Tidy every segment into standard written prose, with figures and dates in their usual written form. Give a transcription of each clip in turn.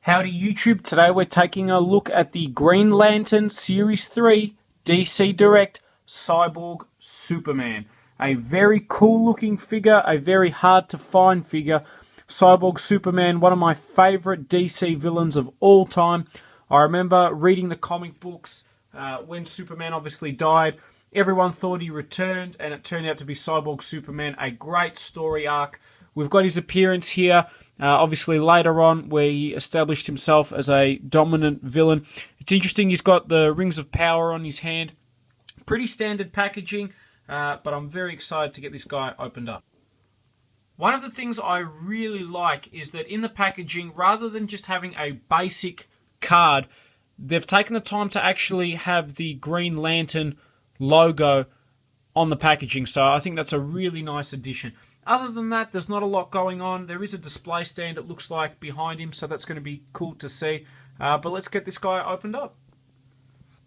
Howdy YouTube, today we're taking a look at the Green Lantern Series 3 DC Direct Cyborg Superman. A very cool looking figure, a very hard to find figure. Cyborg Superman, one of my favourite DC villains of all time. I remember reading the comic books when Superman obviously died. Everyone thought he returned and it turned out to be Cyborg Superman, a great story arc. We've got his appearance here. Obviously, later on, where he established himself as a dominant villain. It's interesting, he's got the Rings of Power on his hand. Pretty standard packaging, but I'm very excited to get this guy opened up. One of the things I really like is that in the packaging, rather than just having a basic card, they've taken the time to actually have the Green Lantern logo on the packaging. So I think that's a really nice addition. Other than that, there's not a lot going on. There is a display stand, it looks like, behind him, so that's going to be cool to see. But let's get this guy opened up.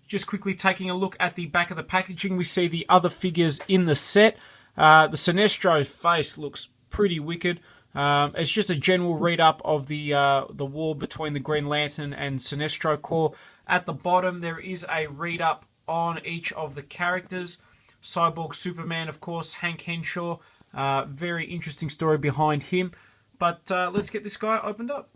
Just quickly taking a look at the back of the packaging, we see the other figures in the set. The Sinestro face looks pretty wicked. It's just a general read-up of the war between the Green Lantern and Sinestro Corps. At the bottom, there is a read-up on each of the characters. Cyborg Superman, of course, Hank Henshaw. Very interesting story behind him. But let's get this guy opened up.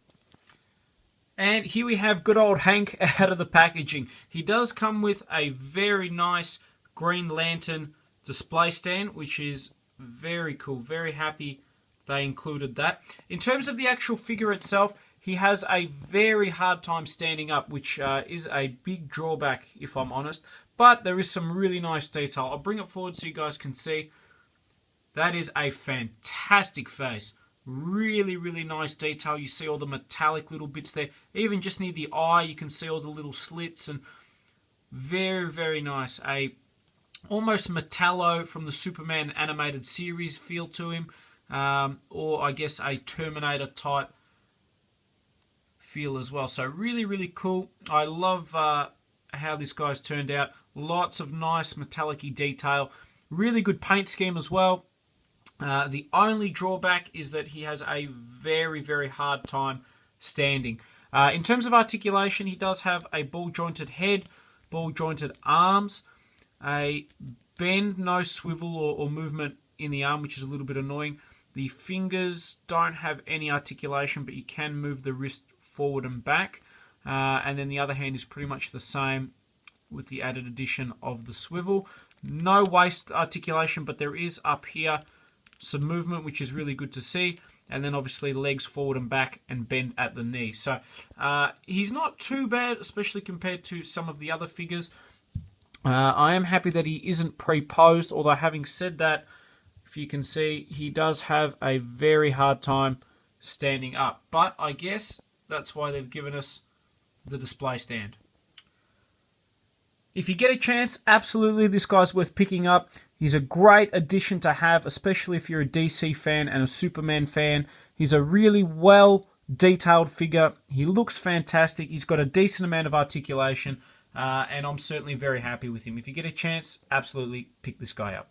And here we have good old Hank out of the packaging. He does come with a very nice Green Lantern display stand, which is very cool. Very happy they included that. In terms of the actual figure itself, he has a very hard time standing up, which is a big drawback, if I'm honest. But there is some really nice detail. I'll bring it forward so you guys can see. That is a fantastic face. Really, really nice detail. You see all the metallic little bits there. Even just near the eye, you can see all the little slits. And very, very nice. A almost Metallo from the Superman animated series feel to him. Or I guess a Terminator type feel as well. So really, really cool. I love how this guy's turned out. Lots of nice metallic-y detail. Really good paint scheme as well. The only drawback is that he has a very, very hard time standing. In terms of articulation, he does have a ball-jointed head, ball-jointed arms, a bend, no swivel or movement in the arm, which is a little bit annoying. The fingers don't have any articulation, but you can move the wrist forward and back. And then the other hand is pretty much the same with the added addition of the swivel. No waist articulation, but there is up here some movement, which is really good to see. And then obviously legs forward and back and bend at the knee. So he's not too bad, especially compared to some of the other figures. I am happy that he isn't pre-posed, although having said that, if you can see, he does have a very hard time standing up. But I guess that's why they've given us the display stand. If you get a chance, absolutely, this guy's worth picking up. He's a great addition to have, especially if you're a DC fan and a Superman fan. He's a really well-detailed figure. He looks fantastic. He's got a decent amount of articulation, and I'm certainly very happy with him. If you get a chance, absolutely pick this guy up.